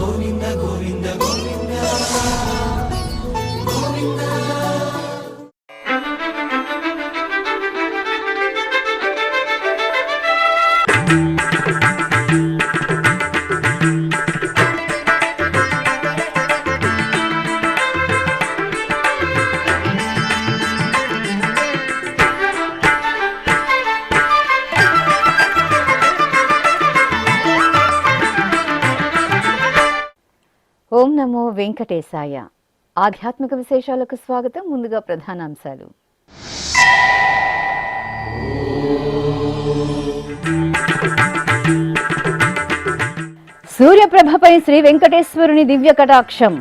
గోవింద గోవింద గోవింద గోవింద. ఓం నమో వెంకటేశాయ. ఆధ్యాత్మిక విశేషాలకు స్వాగతం. ముందుగా ప్రధానాంశాలు. సూర్యప్రభపై శ్రీ వెంకటేశ్వరుని దివ్య కటాక్షం.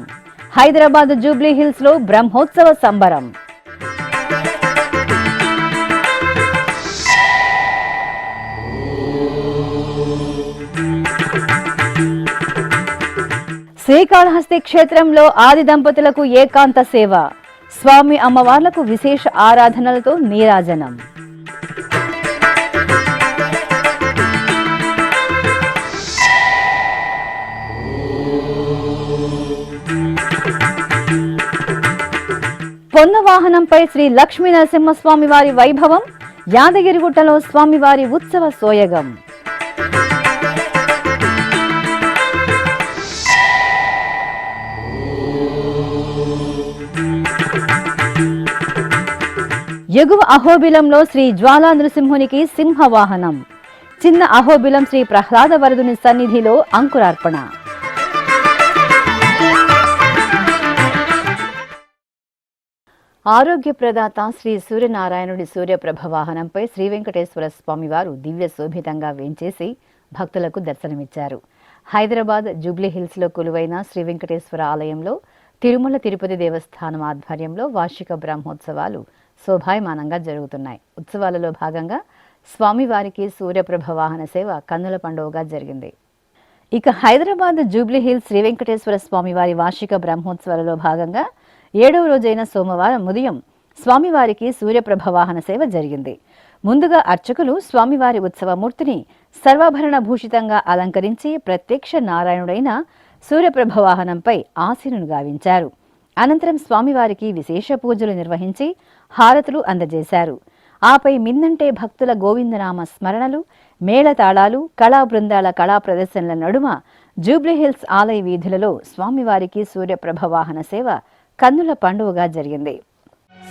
హైదరాబాద్ జూబ్లీ హిల్స్ లో బ్రహ్మోత్సవ సంబరం. శ్రీకాళహస్తి క్షేత్రంలో ఆది దంపతులకు ఏకాంత సేవ. స్వామి అమ్మవార్లకు విశేష ఆరాధనలతో నీరాజనం. పొన్న వాహనంపై శ్రీ లక్ష్మీ నరసింహస్వామి వారి వైభవం. యాదగిరిగుట్టలో స్వామివారి ఉత్సవ సోయగం. ఎగువ అహోబిలంలో శ్రీ జ్వాలా నృసింహునికి సింహవాహనం. చిన్న అహోబిలం శ్రీ ప్రహ్లాద వరదుని సన్నిధిలో అంకురార్పణ. ఆరోగ్య ప్రదాత శ్రీ సూర్యనారాయణుడి సూర్యప్రభ వాహనంపై శ్రీ వెంకటేశ్వర స్వామివారు దివ్య శోభితంగా వేంచేసి భక్తులకు దర్శనమిచ్చారు. హైదరాబాద్ జూబ్లీ హిల్స్ లో కొలువైన శ్రీ వెంకటేశ్వర ఆలయంలో తిరుమల తిరుపతి దేవస్థానం ఆధ్వర్యంలో వార్షిక బ్రహ్మోత్సవాలు శోభాయమానంగా జరుగుతున్నాయి. ఉత్సవాలలో భాగంగా స్వామివారికి సూర్యప్రభ వాహన సేవ కన్నుల పండుగగా జరిగింది. ఇక హైదరాబాద్ జూబ్లీ హిల్స్ శ్రీ వెంకటేశ్వర స్వామివారి వార్షిక బ్రహ్మోత్సవాలలో భాగంగా 7వ రోజైన సోమవారం ఉదయం స్వామివారికి సూర్యప్రభ వాహన సేవ జరిగింది. ముందుగా అర్చకులు స్వామివారి ఉత్సవమూర్తిని సర్వాభరణ భూషితంగా అలంకరించి ప్రత్యక్ష నారాయణుడైన సూర్యప్రభ వాహనంపై ఆసీనును గావించారు. అనంతరం స్వామివారికి విశేష పూజలు నిర్వహించి హారతులు అందజేశారు. ఆపై మిన్నంటే భక్తుల గోవిందనామ స్మరణలు, మేళతాళాలు, కళా బృందాల కళా ప్రదర్శనల నడుమ జూబ్లీహిల్స్ ఆలయ వీధులలో స్వామివారికి సూర్యప్రభ వాహన సేవ కన్నుల పండుగగా జరిగింది.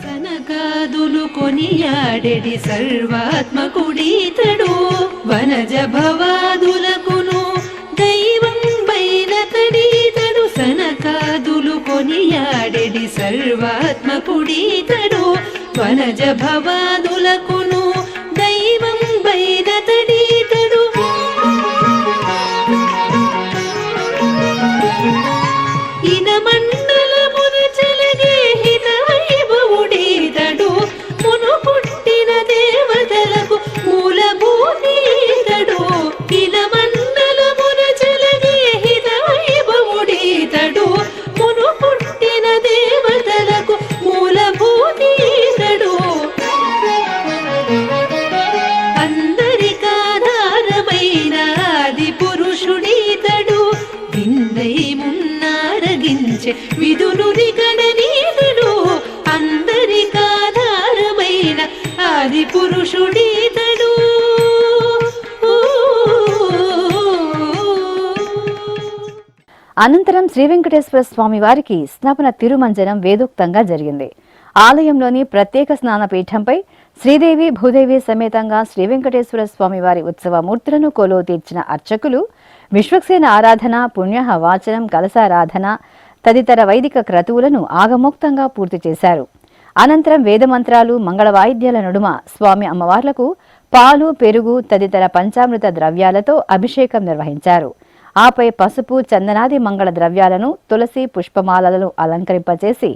సనకాదులు కొనియాడెడి సర్వాత్మకుడీతడు వనజ భవాదులకును దైవం బైనతడీతడు. సనకాదులు కొనియాడెడి సర్వాత్మకుడీతడు వనజ భవాదులకును దైవం బైనతడీతడు. ఇనమండలమున చెలగే హితవైభవుడీతడు మును పుట్టిన దేవతలకు మూలభూతీతడు. ఇనమండలమున చెలగే హితవైభవుడీతడు మును పుట్టిన దేవతలకు మూలభూతీతడు. అందరికాధారమైన ఆది పురుషుడీతడు విందై మున్నారగించే విధునుని గణనీతుడు. అందరికాధారమైన ఆది పురుషుడీతడు. అనంతరం శ్రీ వెంకటేశ్వర స్వామి వారికి స్నపన తిరుమంజనం వేదోక్తంగా జరిగింది. ఆలయంలోని ప్రత్యేక స్నానపీఠంపై శ్రీదేవి భూదేవి సమేతంగా శ్రీ వెంకటేశ్వర స్వామి వారి ఉత్సవమూర్తులను కొలువు తీర్చిన అర్చకులు విశ్వక్సేన ఆరాధన, పుణ్యహ వాచనం, కలశారాధన తదితర వైదిక క్రతువులను ఆగమోక్తంగా పూర్తి చేశారు. అనంతరం వేదమంత్రాలు, మంగళ వాయిద్యాల నడుమ స్వామి అమ్మవార్లకు పాలు, పెరుగు తదితర పంచామృత ద్రవ్యాలతో అభిషేకం నిర్వహించారు. ఆపై పసుపు, చందనాది మంగళ ద్రవ్యాలను, తులసి పుష్పమాలలను అలంకరింపచేసి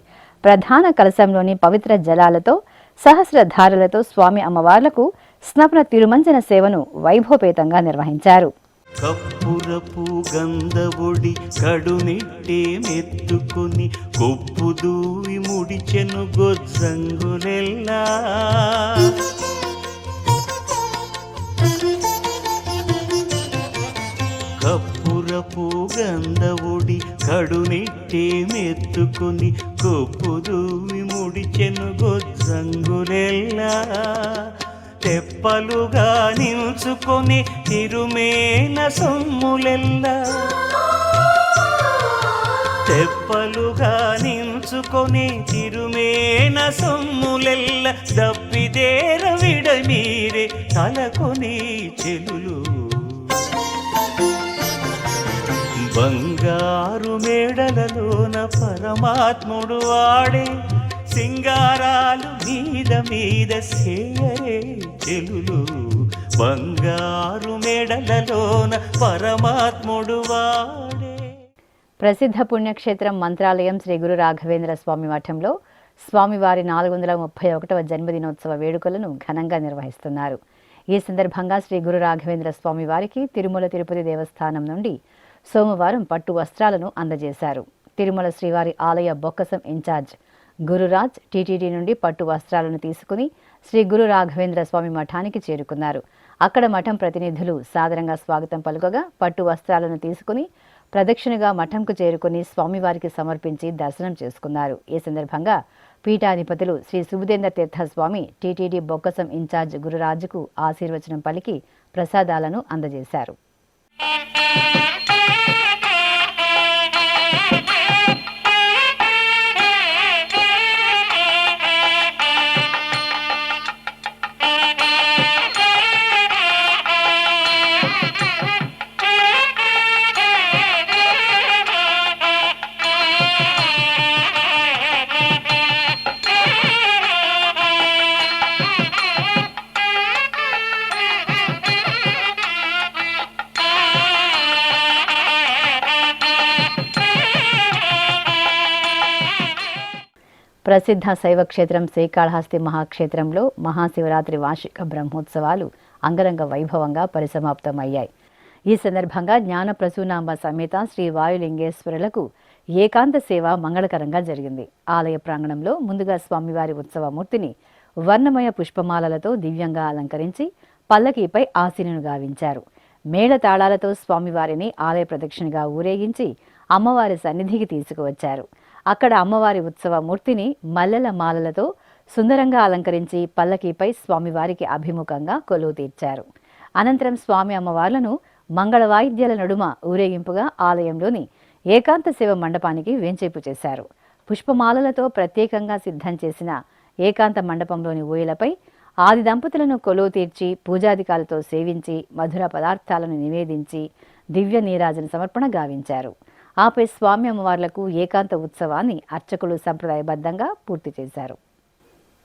ప్రధాన కలశంలోని పవిత్ర జలాలతో సహస్రధారలతో స్వామి అమ్మవార్లకు స్నపన తిరుమంజన సేవను వైభవపేతంగా నిర్వహించారు. కప్పురపు గంధవుడి కడునిట్టే మెత్తుకుని కొప్పు దూవి ముడిచెను గొజ్జంగులెల్లా. కప్పురపు తెప్పలుగ గంధవుడి కడునిట్టే మెత్తుకుని కొప్పుదూవి ముడిచెను గొజ్జంగులెల్లా తెప్పలుగా నిల్చుకొని తిరుమేన సొమ్ములెల్లా తెప్పలుగా నిల్చుకొని తిరుమేన సొమ్ములెల్ల దప్పిదేర విడమీరే తలకొని చెలులు బంగారు మేడలలోన పరమాత్ముడు వాడే సింగారాలు మీద మీద సేయరే చెలులు బంగారు మేడలలోన పరమాత్ముడు వాడే. ప్రసిద్ధ పుణ్యక్షేత్రం మంత్రాలయం శ్రీ గురు రాఘవేంద్ర స్వామి మఠంలో స్వామివారి 431వ జన్మదినోత్సవ వేడుకలను ఘనంగా నిర్వహిస్తున్నారు. ఈ సందర్భంగా శ్రీ గురు రాఘవేంద్ర స్వామి వారికి తిరుమల తిరుపతి దేవస్థానం నుండి సోమవారం పట్టు వస్త్రాలను అందజేశారు. తిరుమల శ్రీవారి ఆలయ బొక్కసం ఇన్ఛార్జ్ గురురాజ్ టీటీడీ నుండి పట్టు వస్త్రాలను తీసుకుని శ్రీ గురు రాఘవేంద్ర స్వామి మఠానికి చేరుకున్నారు. అక్కడ మఠం ప్రతినిధులు సాదరంగా స్వాగతం పలుకగా పట్టు వస్త్రాలను తీసుకుని ప్రదక్షిణగా మఠంకు చేరుకుని స్వామివారికి సమర్పించి దర్శనం చేసుకున్నారు. ఈ సందర్భంగా పీఠాధిపతులు శ్రీ సుబుధేంద్ర తీర్థ స్వామి టీటీడీ బొక్కసం ఇన్ఛార్జ్ గురురాజుకు ఆశీర్వచనం పలికి ప్రసాదాలను అందజేశారు. ప్రసిద్ధ శైవక్షేత్రం శ్రీకాళహస్తి మహాక్షేత్రంలో మహాశివరాత్రి వార్షిక బ్రహ్మోత్సవాలు అంగరంగ వైభవంగా పరిసమాప్తమయ్యాయి. ఈ సందర్భంగా జ్ఞానప్రసూనాంబ సమేత శ్రీ వాయులింగేశ్వరులకు ఏకాంత సేవ మంగళకరంగా జరిగింది. ఆలయ ప్రాంగణంలో ముందుగా స్వామివారి ఉత్సవమూర్తిని వర్ణమయ పుష్పమాలలతో దివ్యంగా అలంకరించి పల్లకీపై ఆసీనును గావించారు. మేళ తాళాలతో స్వామివారిని ఆలయ ప్రదక్షిణగా ఊరేగించి అమ్మవారి సన్నిధికి తీసుకువచ్చారు. అక్కడ అమ్మవారి ఉత్సవమూర్తిని మల్లెల మాలలతో సుందరంగా అలంకరించి పల్లకీపై స్వామివారికి అభిముఖంగా కొలువు తీర్చారు. అనంతరం స్వామి అమ్మవార్లను మంగళ వాయిద్యాల నడుమ ఊరేగింపుగా ఆలయంలోని ఏకాంత శివ మండపానికి వేంచేపు చేశారు. పుష్పమాలలతో ప్రత్యేకంగా సిద్ధం చేసిన ఏకాంత మండపంలోని ఊయలపై ఆది దంపతులను కొలువు తీర్చి పూజాధికాలతో సేవించి మధుర పదార్థాలను నివేదించి దివ్య నీరాజన సమర్పణ గావించారు. ఆపై స్వామి అమ్మవార్లకు ఏకాంత ఉత్సవాన్ని అర్చకులు సంప్రదాయబద్ధంగా పూర్తి చేశారు.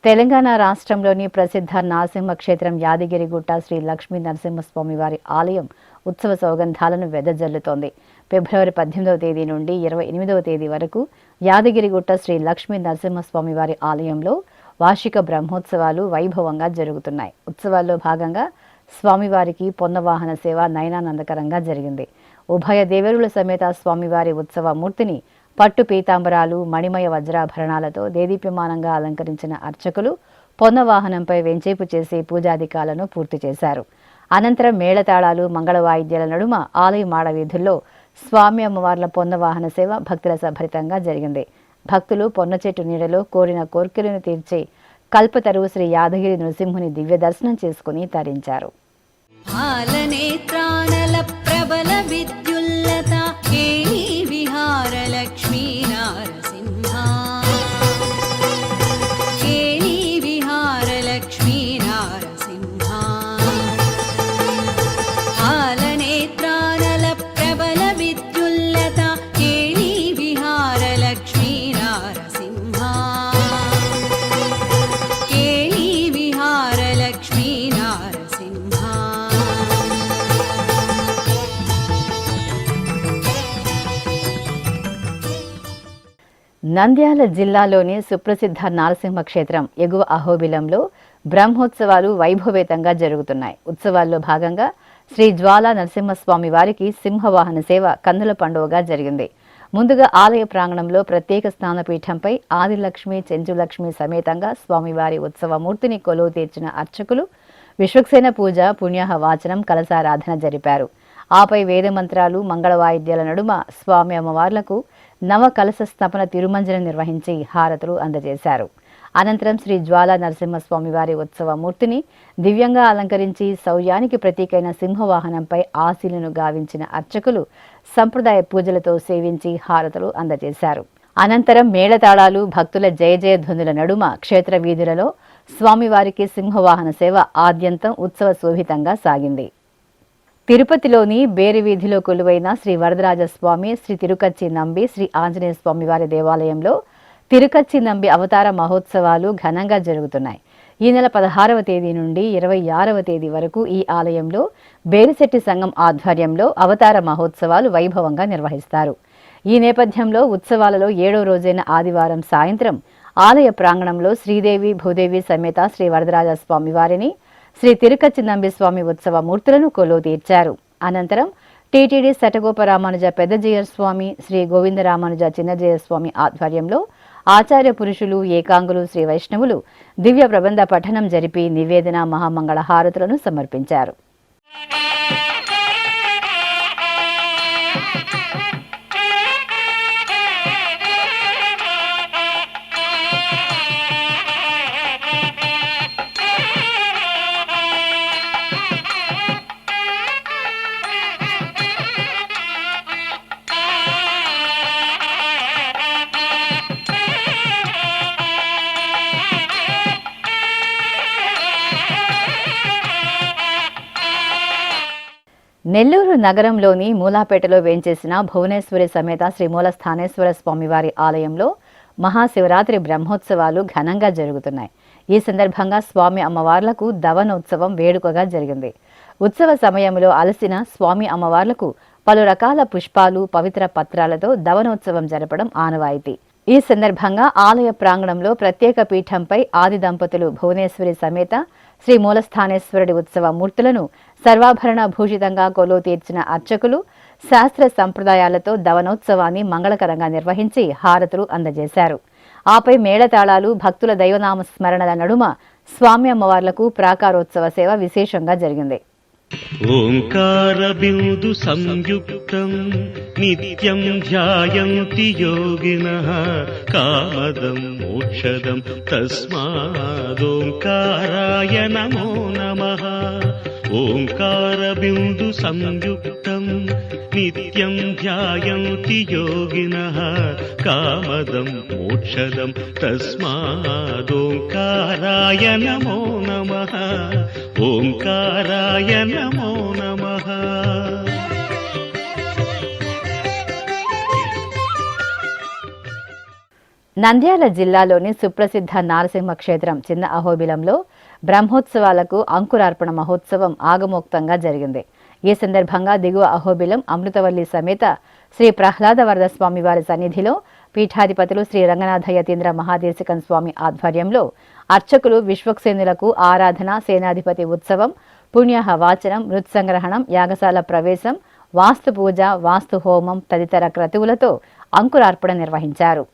తెలంగాణ రాష్ట్రంలోని ప్రసిద్ధ నరసింహ క్షేత్రం యాదగిరిగుట్ట శ్రీ లక్ష్మీ నరసింహస్వామి వారి ఆలయం ఉత్సవ సౌగంధాలను వెదజల్లుతోంది. ఫిబ్రవరి 18వ తేదీ నుండి 28వ తేదీ వరకు యాదగిరిగుట్ట శ్రీ లక్ష్మీ నరసింహస్వామి వారి ఆలయంలో వార్షిక బ్రహ్మోత్సవాలు వైభవంగా జరుగుతున్నాయి. ఉత్సవాల్లో భాగంగా స్వామివారికి పొన్నవాహన సేవ నయనానందకరంగా జరిగింది. ఉభయ దేవరుల సమేత స్వామివారి ఉత్సవ మూర్తిని పట్టు పీతాంబరాలు మణిమయ వజ్రాభరణాలతో దేదీప్యమానంగా అలంకరించిన అర్చకులు పొన్నవాహనంపై వెంచేపు చేసి పూజాధికాలను పూర్తి చేశారు. అనంతరం మేళతాళాలు మంగళ వాయిద్యాల నడుమ ఆలయ మాడ వీధుల్లో స్వామి అమ్మవార్ల పొన్నవాహన సేవ భక్తుల సభరితంగా జరిగింది. భక్తులు పొన్న చెట్టు నీడలో కోరిన కోర్కెలను తీర్చే కల్పతరువు శ్రీ యాదగిరి నృసింహుని దివ్య దర్శనం చేసుకుని తరించారు. ఆలనేత్రానల ప్రబల విద్యుల్లత కేళీ విహార లక్ష్మీ నారసింహ కేళీ విహార లక్ష్మీ నారసింహ ఆలనేత్రానల ప్రబల విద్యుల్లత కేళీ విహార లక్ష్మీ నారసింహ కేళీ విహార లక్ష్మీ నారసింహ. నంద్యాల జిల్లాలోని సుప్రసిద్ధ నరసింహ క్షేత్రం ఎగువ అహోబిలంలో బ్రహ్మోత్సవాలు వైభవేతంగా జరుగుతున్నాయి. ఉత్సవాల్లో భాగంగా శ్రీ జ్వాలా నరసింహస్వామి వారికి సింహవాహన సేవ కన్నుల పండుగగా జరిగింది. ముందుగా ఆలయ ప్రాంగణంలో ప్రత్యేక స్నానపీఠంపై ఆదిలక్ష్మి చెంచులక్ష్మి సమేతంగా స్వామివారి ఉత్సవమూర్తిని కొలువు తీర్చిన అర్చకులు విశ్వక్సేన పూజ పుణ్యాహ వాచనం కలశారాధన జరిపారు. ఆపై వేదమంత్రాలు మంగళ వాయిద్యాల నడుమ స్వామి అమ్మవార్లకు నవ కలశ స్థాపన తిరుమంజనం నిర్వహించి హారతులు అందజేశారు. అనంతరం శ్రీ జ్వాలా నరసింహస్వామి వారి ఉత్సవ మూర్తిని దివ్యంగా అలంకరించి శౌర్యానికి ప్రతీకైన సింహవాహనంపై ఆశీలను గావించిన అర్చకులు సంప్రదాయ పూజలతో సేవించి హారతులు అందజేశారు. అనంతరం మేళతాళాలు భక్తుల జయ జయ ధ్వనుల నడుమ క్షేత్ర వీధులలో స్వామివారికి సింహవాహన సేవ ఆద్యంతం ఉత్సవ శోభితంగా సాగింది. తిరుపతిలోని బేరి వీధిలో కొలువైన శ్రీ వరదరాజస్వామి, శ్రీ తిరుకచ్చి నంబి, శ్రీ ఆంజనేయ స్వామి వారి దేవాలయంలో తిరుకచ్చి నంబి అవతార మహోత్సవాలు ఘనంగా జరుగుతున్నాయి. ఈ నెల 16వ తేదీ నుండి 26వ తేదీ వరకు ఈ ఆలయంలో బేరిశెట్టి సంఘం ఆధ్వర్యంలో అవతార మహోత్సవాలు వైభవంగా నిర్వహిస్తారు. ఈ నేపథ్యంలో ఉత్సవాలలో 7వ రోజైన ఆదివారం సాయంత్రం ఆలయ ప్రాంగణంలో శ్రీదేవి భూదేవి సమేత శ్రీ వరదరాజస్వామి వారిని, శ్రీ తిరుకచ్చి నంబి స్వామి ఉత్సవ మూర్తులను కొలువు తీర్చారు. అనంతరం టీటీడీ శటగోపరామానుజ పెద్దజీయర్ స్వామి, శ్రీ గోవిందరామానుజ చిన్నజయ స్వామి ఆధ్వర్యంలో ఆచార్య పురుషులు, ఏకాంగులు, శ్రీ వైష్ణవులు దివ్య ప్రబంధ పఠనం జరిపి నివేదన మహామంగళ హారతులను సమర్పించారు. నెల్లూరు నగరంలోని మూలాపేటలో వేంచేసిన భువనేశ్వరి సమేత శ్రీ మూలస్థానేశ్వర స్వామివారి ఆలయంలో మహాశివరాత్రి బ్రహ్మోత్సవాలు ఘనంగా జరుగుతున్నాయి. ఈ సందర్భంగా స్వామి అమ్మవార్లకు దవనోత్సవం వేడుకగా జరిగింది. ఉత్సవ సమయంలో అలసిన స్వామి అమ్మవార్లకు పలు రకాల పుష్పాలు, పవిత్ర పత్రాలతో దవనోత్సవం జరపడం ఆనవాయితీ. ఈ సందర్భంగా ఆలయ ప్రాంగణంలో ప్రత్యేక పీఠంపై ఆది దంపతులు భువనేశ్వరి సమేత శ్రీ మూలస్థానేశ్వరుడి ఉత్సవ మూర్తులను సర్వాభరణ భూషితంగా కొలువు తీర్చిన అర్చకులు శాస్త్ర సంప్రదాయాలతో దవనోత్సవాన్ని మంగళకరంగా నిర్వహించి హారతులు అందజేశారు. ఆపై మేళతాళాలు, భక్తుల దైవనామ స్మరణల నడుమ స్వామి అమ్మవార్లకు ప్రాకారోత్సవ సేవ విశేషంగా జరిగింది. ఓంకార బిందు సంయుక్తం నిత్యం ధ్యాయంతి యోగినః కామదం మోక్షదం తస్మాదోంకారాయ నమో నమః. ఓంకార బిందు సంయుక్తం నిత్యం ధ్యాయంతి యోగినః కామదం మోక్షదం తస్మాదోంకారాయ నమో నమః. ఓంకారాయ నమో నమః. నంద్యాల జిల్లాలోని సుప్రసిద్ధ నారసింహ క్షేత్రం చిన్న అహోబిలంలో బ్రహ్మోత్సవాలకు అంకురార్పణ మహోత్సవం ఆగమోక్తంగా జరిగింది. ఈ సందర్భంగా దిగువ అహోబిలం అమృతవల్లి సమేత శ్రీ ప్రహ్లాద వరద స్వామి వారి సన్నిధిలో పీఠాధిపతులు శ్రీ రంగనాథ యతీంద్ర మహాదేశికన్ స్వామి ఆధ్వర్యంలో అర్చకులు విశ్వక్సేనులకు ఆరాధన, సేనాధిపతి ఉత్సవం, పుణ్యాహ వాచనం, మృత్సంగ్రహణం, యాగశాల ప్రవేశం, వాస్తు పూజ, వాస్తు హోమం తదితర క్రతువులతో అంకురార్పణ నిర్వహించారు.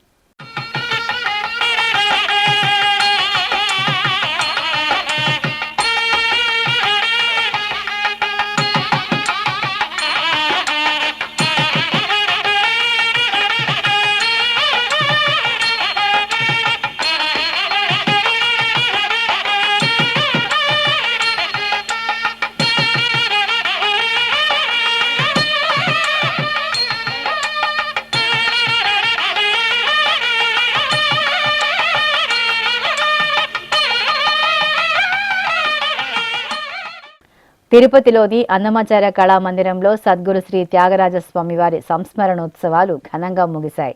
తిరుపతిలోని అన్నమాచార్య కళామందిరంలో సద్గురు శ్రీ త్యాగరాజస్వామి వారి సంస్మరణోత్సవాలు ఘనంగా ముగిశాయి.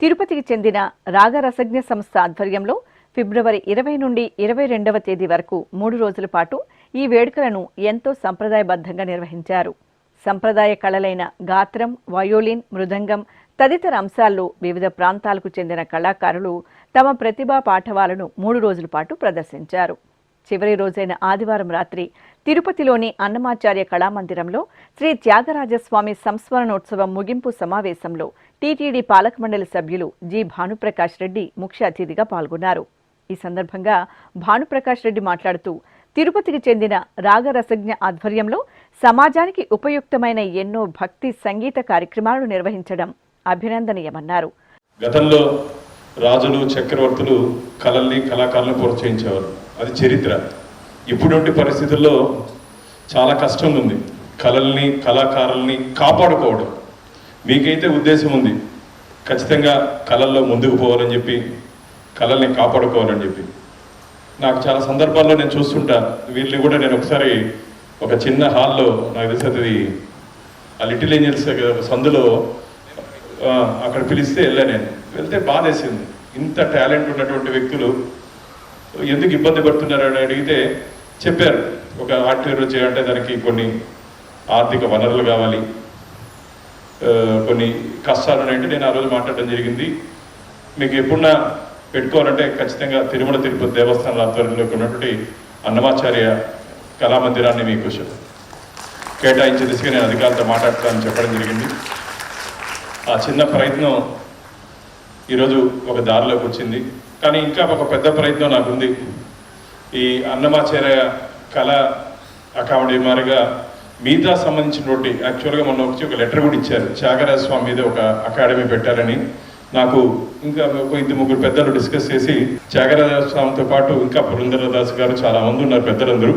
తిరుపతికి చెందిన రాగరసజ్ఞ సంస్థ ఆధ్వర్యంలో ఫిబ్రవరి 20 నుండి 22వ తేదీ వరకు 3 రోజుల పాటు ఈ వేడుకలను ఎంతో సంప్రదాయబద్ధంగా నిర్వహించారు. సంప్రదాయ కళలైన గాత్రం, వయోలిన్, మృదంగం తదితర అంశాల్లో వివిధ ప్రాంతాలకు చెందిన కళాకారులు తమ ప్రతిభా పాఠవాలను 3 రోజుల పాటు ప్రదర్శించారు. చివరి రోజైన ఆదివారం రాత్రి తిరుపతిలోని అన్నమాచార్య కళామందిరంలో శ్రీ త్యాగరాజస్వామి సంస్మరణోత్సవం ముగింపు సమావేశంలో టీటీడీ పాలక మండలి సభ్యులు జి భానుప్రకాష్ రెడ్డి ముఖ్య అతిథిగా పాల్గొన్నారు. ఈ సందర్భంగా భానుప్రకాష్ రెడ్డి మాట్లాడుతూ తిరుపతికి చెందిన రాగరసజ్ఞ ఆధ్వర్యంలో సమాజానికి ఉపయుక్తమైన ఎన్నో భక్తి సంగీత కార్యక్రమాలను నిర్వహించడం అభినందనీయమన్నారు. గతంలో రాజులు చక్రవర్తులు కళల్ని కళాకారులను ప్రోత్సహించేవారు, అది చరిత్ర. ఇప్పుడుంటి పరిస్థితుల్లో చాలా కష్టంగా ఉంది కళల్ని కళాకారుల్ని కాపాడుకోవడం. మీకైతే ఉద్దేశం ఉంది ఖచ్చితంగా కళల్లో ముందుకు పోవాలని చెప్పి, కళల్ని కాపాడుకోవాలని చెప్పి. నాకు చాలా సందర్భాల్లో నేను చూస్తుంటా, వీళ్ళని కూడా నేను ఒకసారి ఒక చిన్న హాల్లో, నాకు తెలిసి ఆ లిటిల్ ఏంజల్స్ సందులో అక్కడ పిలిస్తే వెళ్ళాను. నేను వెళ్తే బాధేసింది, ఇంత టాలెంట్ ఉన్నటువంటి వ్యక్తులు ఎందుకు ఇబ్బంది పడుతున్నారని అడిగితే చెప్పారు, ఒక ఆర్టిస్ట్ చేయాలంటే దానికి కొన్ని ఆర్థిక వనరులు కావాలి, కొన్ని కష్టాలు ఉన్నాయంటే నేను ఆ రోజు మాట్లాడడం జరిగింది. మీకు ఎప్పుడన్నా పెట్టుకోవాలంటే ఖచ్చితంగా తిరుమల తిరుపతి దేవస్థానం ఆధ్వర్యంలో ఉన్నటువంటి అన్నమాచార్య కళామందిరాన్ని మీకు కేటాయించే దిశగా నేను అధికారులతో మాట్లాడతానని చెప్పడం జరిగింది. ఆ చిన్న ప్రయత్నం ఈరోజు ఒక దారిలోకి వచ్చింది. కానీ ఇంకా ఒక పెద్ద ప్రయత్నం నాకుంది. ఈ అన్నమాచార్య కళా అకాడమీ మారిగా మిగతా సంబంధించినటువంటి యాక్చువల్గా మొన్న వచ్చి ఒక లెటర్ కూడా ఇచ్చారు, త్యాగరాజ స్వామి మీద ఒక అకాడమీ పెట్టారని. నాకు ఇంకా ఒక 2-3 పెద్దలు డిస్కస్ చేసి త్యాగరాజ స్వామితో పాటు ఇంకా పురంధరదాస్ గారు చాలా మంది ఉన్నారు పెద్దలందరూ,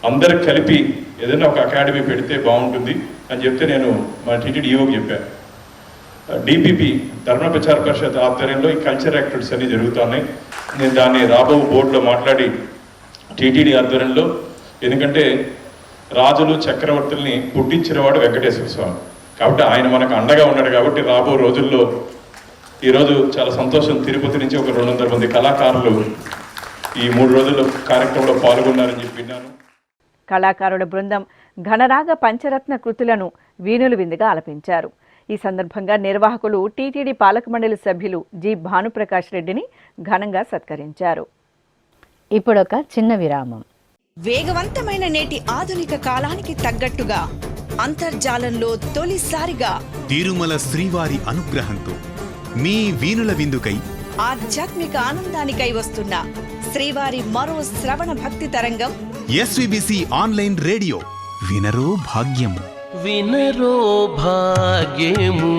అందరికి కలిపి ఏదైనా ఒక అకాడమీ పెడితే బాగుంటుంది అని చెప్తే నేను మా టీటీడీ ఈఓకి చెప్పాను. డిపిపి ధర్మ ప్రచార పరిషత్ ఆధ్వర్యంలో ఈ కల్చర్ యాక్టివిటీస్ అన్ని జరుగుతున్నాయి. నేను దాన్ని రాబో బోర్డులో మాట్లాడి టీటీడీ ఆధ్వర్యంలో, ఎందుకంటే రాజులు చక్రవర్తుల్ని పుట్టించినవాడు వెంకటేశ్వర స్వామి కాబట్టి ఆయన మనకు అండగా ఉన్నాడు. కాబట్టి రాబో రోజుల్లో ఈరోజు చాలా సంతోషం, తిరుపతి నుంచి ఒక 200 మంది కళాకారులు ఈ 3 రోజుల కార్యక్రమంలో పాల్గొన్నారని చెప్పి విన్నాను. కళాకారుల బృందం ఘనరాగ పంచరత్న కృతులను వీణులు విందుగా ఆలపించారు. ఈ సందర్భంగా నిర్వాహకులు టీటీడీ పాలక మండలి సభ్యులు జి భానుప్రకాష్ రెడ్డిని ఘనంగా సత్కరించారు. ఇప్పుడొక చిన్న విరామం. వేగవంతమైన నేటి ఆధునిక కాలానికి తగ్గట్టుగా అంతర్జాలంలో తొలిసారిగా తిరుమల శ్రీవారి అనుగ్రహంతో మీ వీణుల విందుకై ఆధ్యాత్మిక ఆనందానికై వస్తున్న శ్రీవారి మరో శ్రవణ భక్తి తరంగం ఎస్విబిసి ఆన్లైన్ రేడియో వినరో భాగ్యము. వినరో భాగ్యము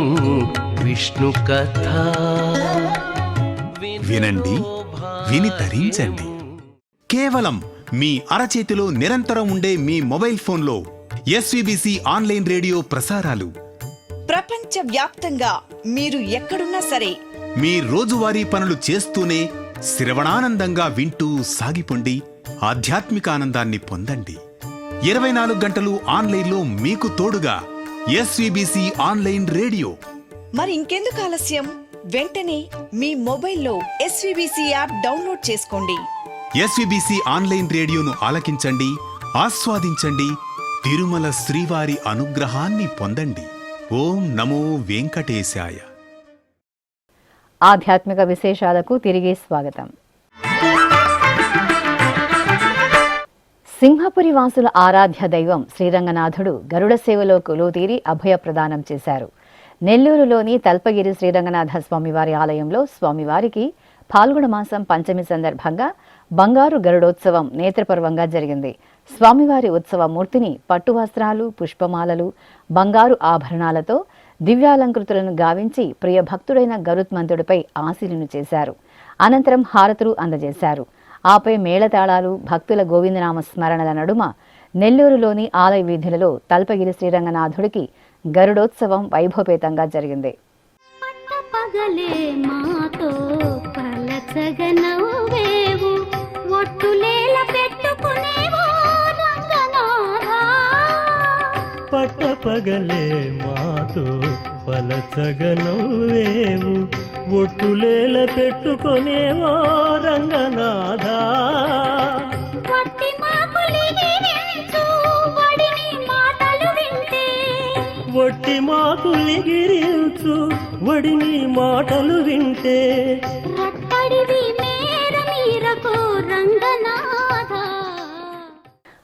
విష్ణు కథ. వినండి, విని తరించండి. కేవలం మీ అరచేతిలో నిరంతరం ఉండే మీ మొబైల్ ఫోన్లో ఎస్విబిసి ఆన్లైన్ రేడియో ప్రసారాలు ప్రపంచ వ్యాప్తంగా మీరు ఎక్కడున్నా సరే మీ రోజువారీ పనులు చేస్తూనే శ్రవణానందంగా వింటూ సాగిపోండి, ఆధ్యాత్మిక ఆనందాన్ని పొందండి. 24 గంటలు ఆన్లైన్లో మీకు తోడుగా ఎస్విబిసి ఆన్లైన్ రేడియో. మరి ఇంకెందుకు ఆలస్యం, వెంటనే మీ మొబైల్లో ఎస్విబిసి యాప్ డౌన్లోడ్ చేసుకోండి. ఎస్విబిసి ఆన్లైన్ రేడియోను ఆలకించండి, ఆస్వాదించండి, తిరుమల శ్రీవారి అనుగ్రహాన్ని పొందండి. ఓం నమో వెంకటేశాయ. ఆధ్యాత్మిక విశేషాలకు తిరిగి స్వాగతం. సింహపురి వాసుల ఆరాధ్య దైవం శ్రీరంగనాథుడు గరుడ సేవలో కొలువుతీరి అభయ ప్రదానం చేశారు. నెల్లూరులోని తల్పగిరి శ్రీరంగనాథ స్వామివారి ఆలయంలో స్వామివారికి పాల్గొన మాసం పంచమి సందర్భంగా బంగారు గరుడోత్సవం నేత్రపర్వంగా జరిగింది. స్వామివారి ఉత్సవ మూర్తిని పట్టు వస్త్రాలు, పుష్పమాలలు, బంగారు ఆభరణాలతో దివ్యాలంకృతులను గావించి ప్రియ భక్తుడైన గరుత్మంతుడిపై ఆశీనులు చేశారు. అనంతరం హారతులు అందజేశారు. ఆపై మేళతాళాలు, భక్తుల గోవిందనామ స్మరణల నడుమ నెల్లూరులోని ఆలయ వీధులలో తల్పగిరి శ్రీరంగనాథుడికి గరుడోత్సవం వైభవపేతంగా జరిగింది. పట్టపగలే మాతో పలచగనవేవు, ఒట్టులేల పెట్టుకునేవో రంగనాథా. వట్టి మాకులిగిరించు వడిని మాటలు వింటే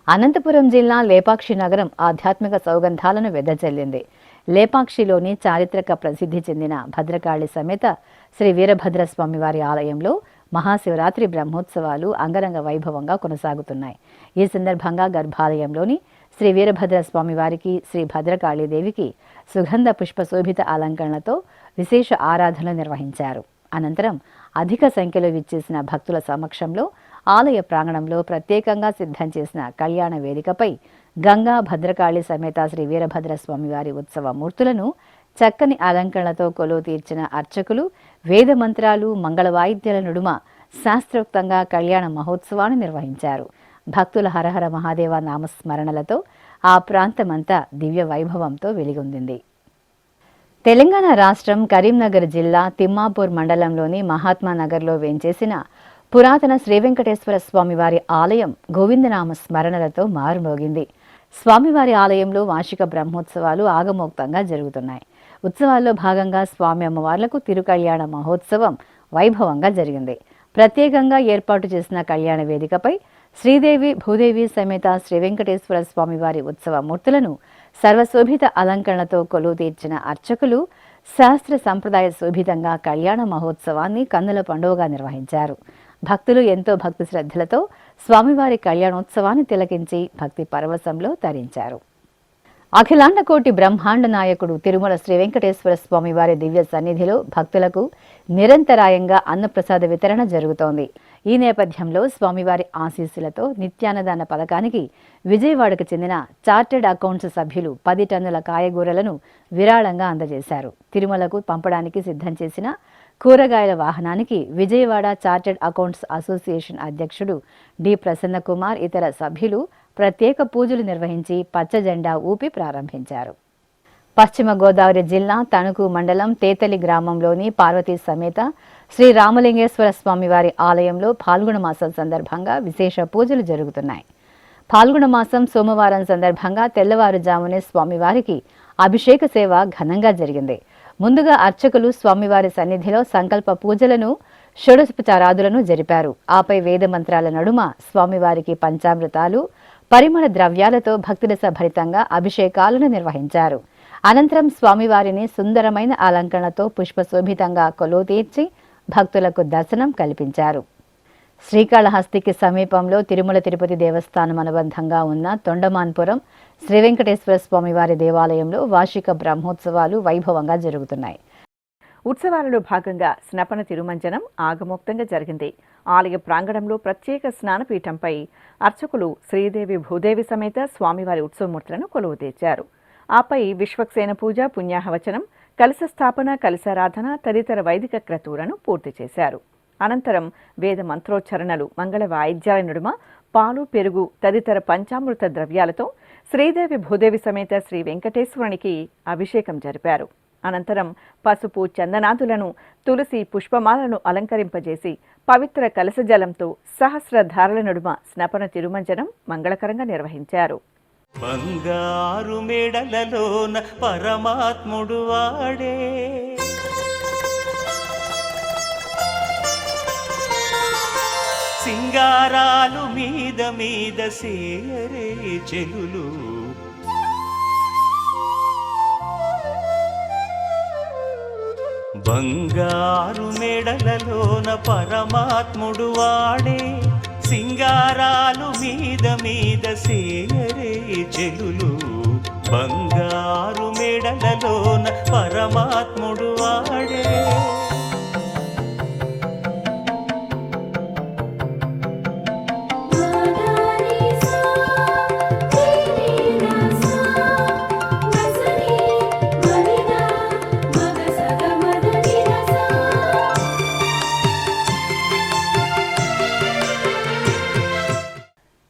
అనంతపురం జిల్లా లేపాక్షి నగరం ఆధ్యాత్మిక సౌగంధాలను వెదజల్లింది. లేపాక్షిలోని చారిత్రక ప్రసిద్ధి చెందిన భద్రకాళి సమేత శ్రీ వీరభద్ర స్వామివారి ఆలయంలో మహాశివరాత్రి బ్రహ్మోత్సవాలు అంగరంగ వైభవంగా కొనసాగుతున్నాయి. ఈ సందర్భంగా గర్భాలయంలోని శ్రీ వీరభద్ర స్వామి వారికి, శ్రీ భద్రకాళీదేవికి సుగంధ పుష్పశోభిత అలంకరణలతో విశేష ఆరాధనలు నిర్వహించారు. అనంతరం అధిక సంఖ్యలో విచ్చేసిన భక్తుల సమక్షంలో ఆలయ ప్రాంగణంలో ప్రత్యేకంగా సిద్ధం చేసిన కళ్యాణ వేదికపై గంగా భద్రకాళి సమేత శ్రీ వీరభద్ర స్వామివారి ఉత్సవ మూర్తులను చక్కని అలంకరణలతో కొలువు తీర్చిన అర్చకులు వేద మంత్రాలు, మంగళ వాయిద్యాల నడుమ శాస్త్రోక్తంగా కళ్యాణ మహోత్సవాన్ని నిర్వహించారు. భక్తుల హరహర మహాదేవ నామస్మరణలతో ఆ ప్రాంతమంతా దివ్య వైభవంతో వెలిగొందింది. తెలంగాణ రాష్ట్రం కరీంనగర్ జిల్లా తిమ్మాపూర్ మండలంలోని మహాత్మానగర్లో వేంచేసిన పురాతన శ్రీ వెంకటేశ్వర స్వామివారి ఆలయం గోవిందనామ స్మరణలతో మారుమోగింది. స్వామివారి ఆలయంలో వార్షిక బ్రహ్మోత్సవాలు ఆగమోక్తంగా జరుగుతున్నాయి. ఉత్సవాల్లో భాగంగా స్వామి అమ్మవార్లకు తిరుకళ్యాణ మహోత్సవం వైభవంగా జరిగింది. ప్రత్యేకంగా ఏర్పాటు చేసిన కళ్యాణ వేదికపై శ్రీదేవి భూదేవి సమేత శ్రీ వెంకటేశ్వర స్వామివారి ఉత్సవ మూర్తులను సర్వశోభిత అలంకరణతో కొలువు తీర్చిన అర్చకులు శాస్త్ర సంప్రదాయ శోభితంగా కళ్యాణ మహోత్సవాన్ని కన్నుల పండుగగా నిర్వహించారు. భక్తులు ఎంతో భక్తి శ్రద్ధలతో స్వామివారి కళ్యాణోత్సవాన్ని తిలకించి భక్తి పరవశంలో తరించారు. అఖిలాండ కోటి బ్రహ్మాండ నాయకుడు తిరుమల శ్రీ వెంకటేశ్వర స్వామివారి దివ్య సన్నిధిలో భక్తులకు నిరంతరాయంగా అన్నప్రసాద వితరణ జరుగుతోంది. ఈ నేపథ్యంలో స్వామివారి ఆశీస్సులతో నిత్యాన్నదాన పథకానికి విజయవాడకు చెందిన చార్టెడ్ అకౌంట్స్ సభ్యులు 10 టన్నుల కాయగూరలను విరాళంగా అందజేశారు. తిరుమలకు పంపడానికి సిద్ధం చేసిన కూరగాయల వాహనానికి విజయవాడ చార్టెడ్ అకౌంట్స్ అసోసియేషన్ అధ్యక్షుడు డి ప్రసన్న కుమార్ ఇతర సభ్యులు ప్రత్యేక పూజలు నిర్వహించి పచ్చ జెండా ఊపి ప్రారంభించారు. పశ్చిమ గోదావరి జిల్లా తణుకు మండలం తేతలి గ్రామంలోని పార్వతీ సమేత శ్రీ రామలింగేశ్వర స్వామివారి ఆలయంలో పాల్గొన మాసం సందర్భంగా విశేష పూజలు జరుగుతున్నాయి. పాల్గొన మాసం సోమవారం సందర్భంగా తెల్లవారుజామునే స్వామివారికి అభిషేక సేవ ఘనంగా జరిగింది. ముందుగా అర్చకులు స్వామివారి సన్నిధిలో సంకల్ప పూజలను, షోడశోపచారాదులను జరిపారు. ఆపై వేద మంత్రాల నడుమ స్వామివారికి పంచామృతాలు, పరిమళ ద్రవ్యాలతో భక్తిరస భరితంగా అభిషేకాలను నిర్వహించారు. అనంతరం స్వామివారిని సుందరమైన అలంకరణతో పుష్పశోభితంగా కొలువు తీర్చి భక్తులకు దర్శనం కల్పించారు. శ్రీకాళహస్తికి సమీపంలో తిరుమల తిరుపతి దేవస్థానం అనుబంధంగా ఉన్న తొండమాన్పురం శ్రీ వెంకటేశ్వర స్వామివారి దేవాలయంలో వార్షిక బ్రహ్మోత్సవాలు వైభవంగా జరుగుతున్నాయి. ఉత్సవాలలో భాగంగా స్నపన తిరుమంజనం ఆగమోక్తంగా జరిగింది. ఆలయ ప్రాంగణంలో ప్రత్యేక స్నానపీఠంపై అర్చకులు శ్రీదేవి భూదేవి సమేత స్వామివారి ఉత్సవమూర్తులను కొలువు తీర్చారు. ఆపై విశ్వక్సేన పూజ, పుణ్యాహవచనం, కలశ స్థాపన, కలశారాధన తదితర వైదిక క్రతువులను పూర్తి చేశారు. అనంతరం వేద మంత్రోచ్చరణలు, మంగళ వాయిద్యాల నడుమ పాలు, పెరుగు తదితర పంచామృత ద్రవ్యాలతో శ్రీదేవి భూదేవి సమేత శ్రీ వెంకటేశ్వరునికి అభిషేకం జరిపారు. అనంతరం పసుపు, చందనాదులను, తులసి పుష్పమాలను అలంకరింపజేసి పవిత్ర కలశజలంతో సహస్రధారల నడుమ స్నపన తిరుమంజనం మంగళకరంగా నిర్వహించారు. బంగారు మెడలలోన పరమాత్ముడు వాడే, సింగారాలు మీద మీద సేయరే చెలులు, బంగారు మెడలలోన పరమాత్ముడు వాడే, సింగారాలు మీద మీద సేయరే చెలులు, బంగారు మెడలలోన పరమాత్ముడు వాడే.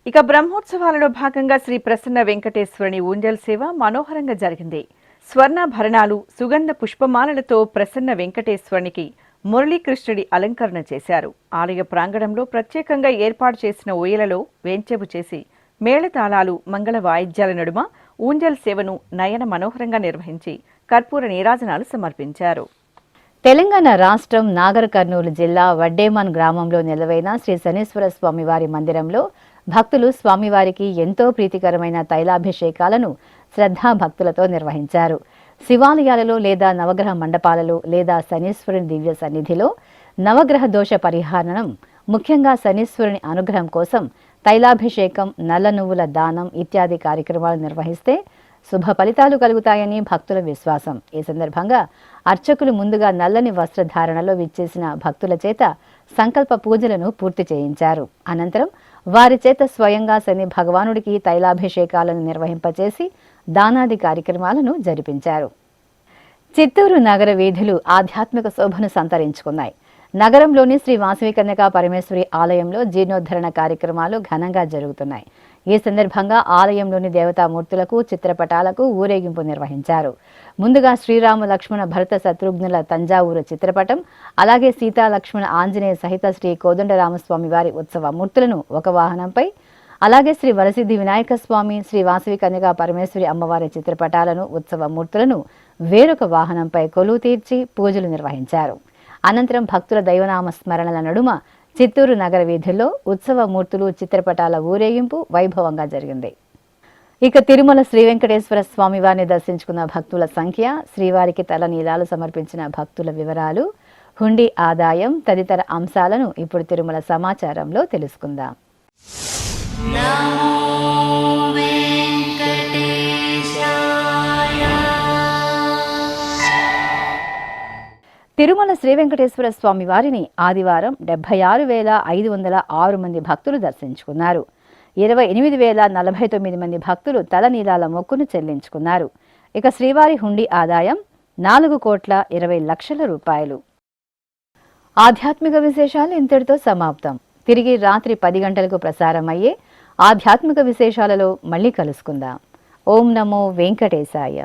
ఇక బ్రహ్మోత్సవాలలో భాగంగా శ్రీ ప్రసన్న వెంకటేశ్వరుని ఊంజల్ సేవ మనోహరంగా జరిగింది. స్వర్ణాభరణాలు, సుగంధ పుష్పమాలలతో ప్రసన్న వెంకటేశ్వరునికి మురళీకృష్ణుడి అలంకరణ చేశారు. ఆలయ ప్రాంగణంలో ప్రత్యేకంగా ఏర్పాటు చేసిన ఊయలలో వేంచెపు చేసి మేళతాళాలు, మంగళ వాయిద్యాల నడుమ ఊంజల్ సేవను నయన మనోహరంగా నిర్వహించి కర్పూర నీరాజనాలు సమర్పించారు. తెలంగాణ రాష్ట్రం నాగర్ కర్నూలు జిల్లా వడ్డేమాన్ గ్రామంలో నిలవైన శ్రీ శనీశ్వర స్వామివారి మందిరంలో భక్తులు స్వామివారికి ఎంతో ప్రీతికరమైన తైలాభిషేకాలను శ్రద్ధాభక్తులతో నిర్వహించారు. శివాలయాలలో లేదా నవగ్రహ మండపాలలో లేదా శనీశ్వరుని దివ్య సన్నిధిలో నవగ్రహ దోష పరిహారం, ముఖ్యంగా శనీశ్వరుని అనుగ్రహం కోసం తైలాభిషేకం, నల్ల నువ్వుల దానం ఇత్యాది కార్యక్రమాలు నిర్వహిస్తే శుభ ఫలితాలు కలుగుతాయని భక్తుల విశ్వాసం. ఈ సందర్భంగా అర్చకులు ముందుగా నల్లని వస్త్రధారణలో విచ్చేసిన భక్తుల చేత సంకల్ప పూజలను పూర్తి చేయించారు. అనంతరం వారి చేత స్వయంగా శని భగవానుడికి తైలాభిషేకాలను నిర్వహింపచేసి దానాది కార్యక్రమాలను జరిపించారు. చిత్తూరు నగర వీధులు ఆధ్యాత్మిక శోభను సంతరించుకున్నాయి. నగరంలోని శ్రీ వాసవి కన్యకా పరమేశ్వరి ఆలయంలో జీర్ణోద్ధరణ కార్యక్రమాలు ఘనంగా జరుగుతున్నాయి. ఈ సందర్భంగా ఆలయంలోని దేవతామూర్తులకు, చిత్రపటాలకు ఊరేగింపు నిర్వహించారు. ముందుగా శ్రీరామ లక్ష్మణ భరత శత్రుఘ్నుల తంజావూరు చిత్రపటం, అలాగే సీతా లక్ష్మణ ఆంజనేయ సహిత శ్రీ కోదండరామస్వామి వారి ఉత్సవ మూర్తులను ఒక వాహనంపై, అలాగే శ్రీ వరసిద్ధి వినాయక స్వామి, శ్రీ వాసవి కన్యకా పరమేశ్వరి అమ్మవారి చిత్రపటాలను, ఉత్సవ మూర్తులను వేరొక వాహనంపై కొలువు తీర్చి పూజలు నిర్వహించారు. అనంతరం భక్తుల దైవనామ స్మరణల నడుమ చిత్తూరు నగర వీధుల్లో ఉత్సవ మూర్తులు, చిత్రపటాల ఊరేగింపు వైభవంగా జరిగింది. ఇక తిరుమల శ్రీ వెంకటేశ్వర స్వామి వారిని దర్శించుకున్న భక్తుల సంఖ్య, శ్రీవారికి తలనీలాలు సమర్పించిన భక్తుల వివరాలు, హుండీ ఆదాయం తదితర అంశాలను ఇప్పుడు తిరుమల సమాచారంలో తెలుసుకుందాం. తిరుమల శ్రీ వెంకటేశ్వర స్వామి వారిని ఆదివారం 76,506 మంది భక్తులు దర్శించుకున్నారు. 28,049 మంది భక్తులు తలనీలాల మొక్కును చెల్లించుకున్నారు. ఇక శ్రీవారి హుండీ ఆదాయం 4,20,00,000 రూపాయలు. ఆధ్యాత్మిక విశేషాలు ఇంతటితో సమాప్తం. తిరిగి రాత్రి 10 గంటలకు ప్రసారమయ్యే ఆధ్యాత్మిక విశేషాలలో మళ్ళీ కలుసుకుందాం. ఓం నమో వెంకటేశాయ.